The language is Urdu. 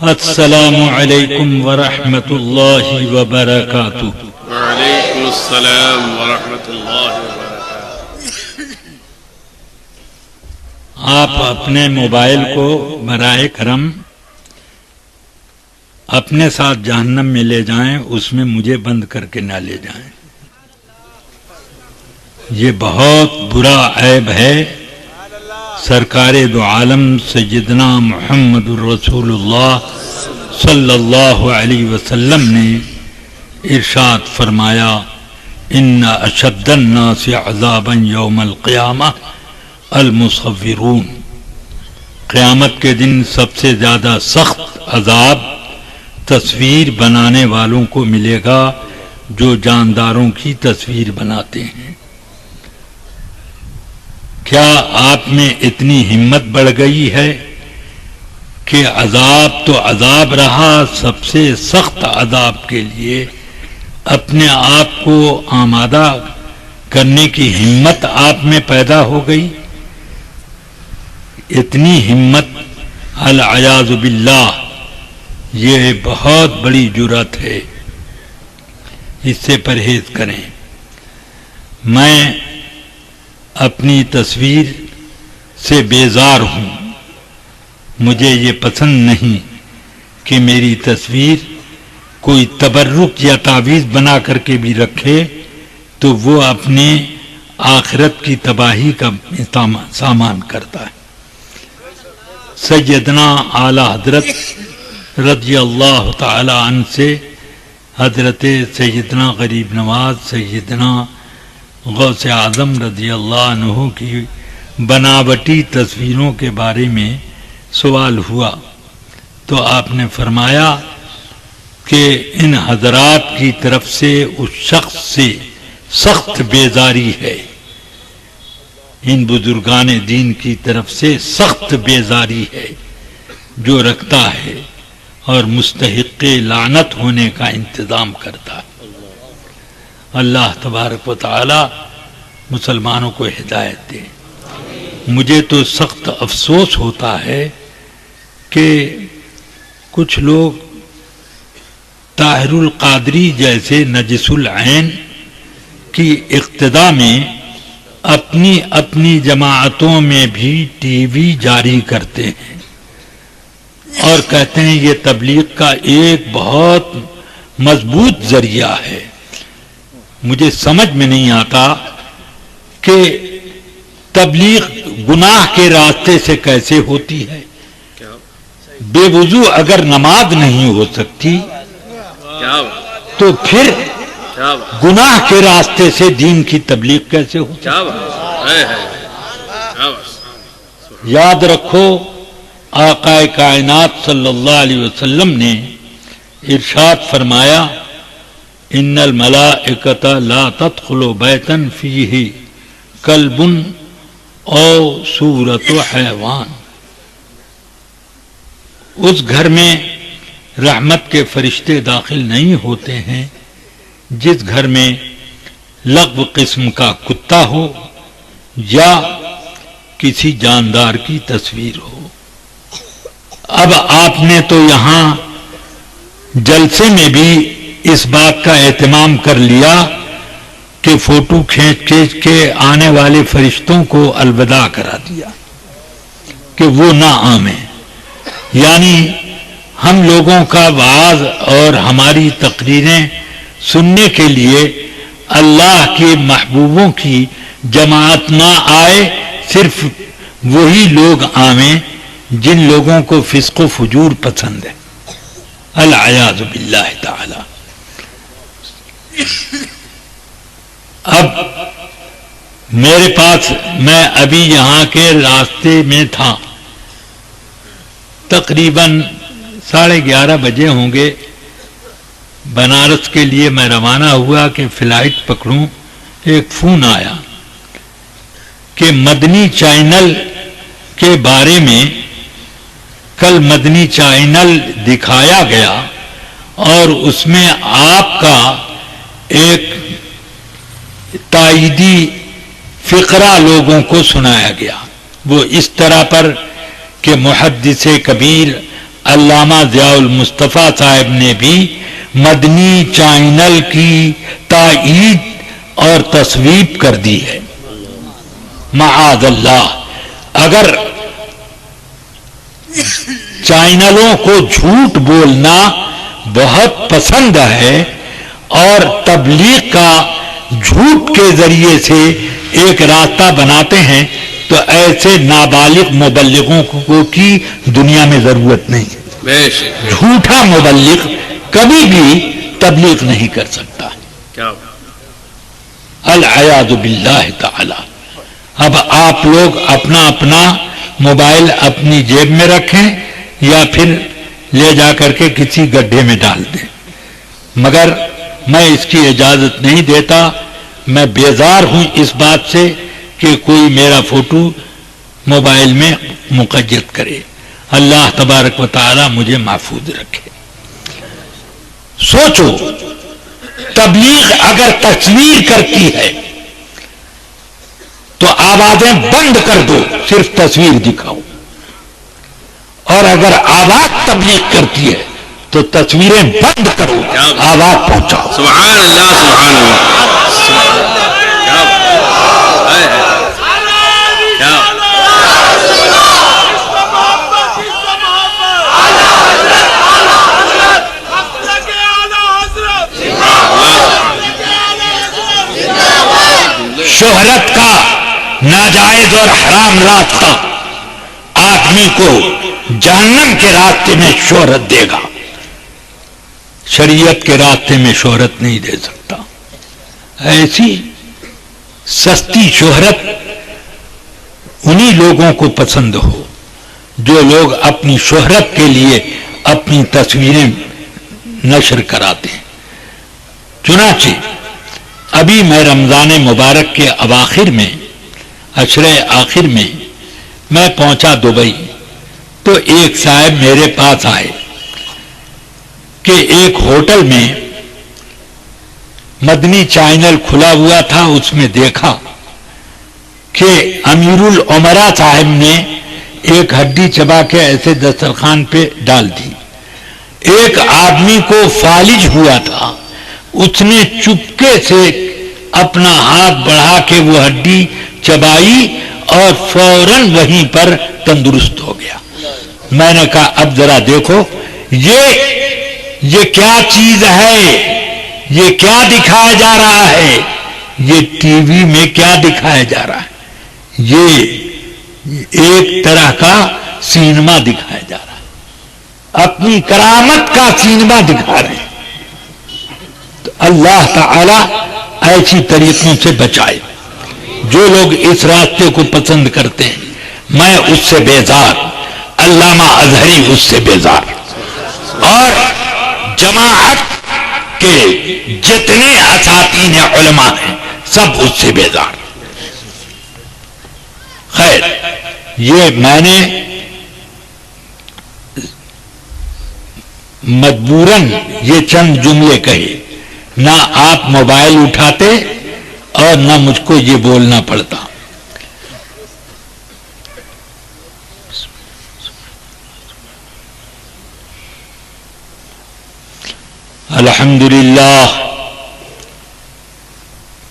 السلام علیکم ورحمۃ اللہ وبرکاتہ۔ وعلیکم السلام ورحمۃ اللہ وبرکاتہ۔ آپ اپنے موبائل کو برائے کرم اپنے ساتھ جہنم میں لے جائیں، اس میں مجھے بند کر کے نہ لے جائیں۔ یہ بہت برا عیب ہے۔ سرکار دو عالم سیدنا محمد الرسول اللہ صلی اللہ علیہ وسلم نے ارشاد فرمایا، ان اشد الناس عذابا یوم القیامہ المصورون۔ قیامت کے دن سب سے زیادہ سخت عذاب تصویر بنانے والوں کو ملے گا جو جانداروں کی تصویر بناتے ہیں۔ کیا آپ میں اتنی ہمت بڑھ گئی ہے کہ عذاب تو عذاب رہا، سب سے سخت عذاب کے لیے اپنے آپ کو آمادہ کرنے کی ہمت آپ میں پیدا ہو گئی؟ اتنی ہمت العیاذ باللہ، یہ بہت بڑی جرأت ہے، اس سے پرہیز کریں۔ میں اپنی تصویر سے بیزار ہوں۔ مجھے یہ پسند نہیں کہ میری تصویر کوئی تبرک یا تعویذ بنا کر کے بھی رکھے تو وہ اپنے آخرت کی تباہی کا سامان کرتا ہے۔ سیدنا اعلی حضرت رضی اللہ تعالی عنہ سے حضرت سیدنا غریب نواز سیدنا غوث اعظم رضی اللہ عنہ کی بناوٹی تصویروں کے بارے میں سوال ہوا تو آپ نے فرمایا کہ ان حضرات کی طرف سے اس شخص سے سخت بیزاری ہے، ان بزرگان دین کی طرف سے سخت بیزاری ہے جو رکھتا ہے اور مستحق لعنت ہونے کا انتظام کرتا ہے۔ اللہ تبارک و تعالی مسلمانوں کو ہدایت دے۔ مجھے تو سخت افسوس ہوتا ہے کہ کچھ لوگ طاہر القادری جیسے نجس العین کی اقتدا میں اپنی اپنی جماعتوں میں بھی ٹی وی جاری کرتے ہیں اور کہتے ہیں یہ تبلیغ کا ایک بہت مضبوط ذریعہ ہے۔ مجھے سمجھ میں نہیں آتا کہ تبلیغ گناہ کے راستے سے کیسے ہوتی ہے۔ بے وضو اگر نماز نہیں ہو سکتی تو پھر گناہ کے راستے سے دین کی تبلیغ کیسے ہوتی ہے؟ یاد رکھو، آقا کائنات صلی اللہ علیہ وسلم نے ارشاد فرمایا، ان الملائکۃ لا تدخل بیتا فیہ کلب او صورت حیوان۔ اس گھر میں رحمت کے فرشتے داخل نہیں ہوتے ہیں جس گھر میں لغو قسم کا کتا ہو یا کسی جاندار کی تصویر ہو۔ اب آپ نے تو یہاں جلسے میں بھی اس بات کا اہتمام کر لیا کہ فوٹو کھینچ کے آنے والے فرشتوں کو الوداع کرا دیا کہ وہ نہ آویں۔ یعنی ہم لوگوں کا وعظ اور ہماری تقریریں سننے کے لیے اللہ کے محبوبوں کی جماعت نہ آئے، صرف وہی لوگ آویں جن لوگوں کو فسق و فجور پسند ہے۔ العیاذ باللہ تعالی۔ اب میرے پاس، میں ابھی یہاں کے راستے میں تھا، تقریباً 11:30 بجے ہوں گے، بنارس کے لیے میں روانہ ہوا کہ فلائٹ پکڑوں۔ ایک فون آیا کہ مدنی چینل کے بارے میں کل مدنی چینل دکھایا گیا اور اس میں آپ کا ایک تائیدی فقرہ لوگوں کو سنایا گیا۔ وہ اس طرح پر کہ محدث کبیر علامہ ضیاء المصطفیٰ صاحب نے بھی مدنی چینل کی تائید اور تصویب کر دی ہے۔ معاذ اللہ، اگر چینلوں کو جھوٹ بولنا بہت پسند ہے اور تبلیغ کا جھوٹ کے ذریعے سے ایک راستہ بناتے ہیں، تو ایسے نابالغ مبلغوں کو کی دنیا میں ضرورت نہیں ہے۔ جھوٹا مبلغ کبھی بھی تبلیغ نہیں کر سکتا۔ العیاذ باللہ تعالی۔ اب آپ لوگ اپنا اپنا موبائل اپنی جیب میں رکھیں یا پھر لے جا کر کے کسی گڈھے میں ڈال دیں، مگر میں اس کی اجازت نہیں دیتا۔ میں بیزار ہوں اس بات سے کہ کوئی میرا فوٹو موبائل میں مقید کرے۔ اللہ تبارک و تعالی مجھے محفوظ رکھے۔ سوچو، تبلیغ اگر تصویر کرتی ہے تو آوازیں بند کر دو، صرف تصویر دکھاؤ، اور اگر آواز تبلیغ کرتی ہے تو تصویریں بند کرو، آواز پہنچاؤ۔ سبحان اللہ، سبحان اللہ۔ شہرت کا ناجائز اور حرام راستہ آدمی کو جہنم کے راستے میں شہرت دے گا، شریعت کے راستے میں شہرت نہیں دے سکتا۔ ایسی سستی شہرت انہی لوگوں کو پسند ہو جو لوگ اپنی شہرت کے لیے اپنی تصویریں نشر کراتے ہیں۔ چنانچہ ابھی میں رمضان مبارک کے اواخر میں، عشرے آخر میں پہنچا دبئی، تو ایک صاحب میرے پاس آئے کہ ایک ہوٹل میں مدنی چینل کھلا ہوا تھا، اس میں دیکھا کہ امیر العمرا صاحب نے ایک ہڈی چبا کے ایسے دسترخوان پہ ڈال دی۔ ایک آدمی کو فالج ہوا تھا، اس نے چپکے سے اپنا ہاتھ بڑھا کے وہ ہڈی چبائی اور فوراً وہیں پر تندرست ہو گیا۔ میں نے کہا اب ذرا دیکھو یہ کیا چیز ہے، یہ کیا دکھایا جا رہا ہے، یہ ٹی وی میں کیا دکھایا جا رہا ہے، یہ ایک طرح کا سینما دکھایا جا رہا ہے، اپنی کرامت کا سینما دکھا رہے ہیں۔ تو اللہ تعالی ایسی طریقوں سے بچائے۔ جو لوگ اس راستے کو پسند کرتے ہیں، میں اس سے بیزار، علامہ اظہری اس سے بیزار، اور جماعت کے جتنے اساتین علماء ہیں سب اس سے بیزار۔ خیر، یہ میں نے مجبوراً یہ چند جملے کہے، نہ آپ موبائل اٹھاتے اور نہ مجھ کو یہ بولنا پڑتا۔ الحمدللہ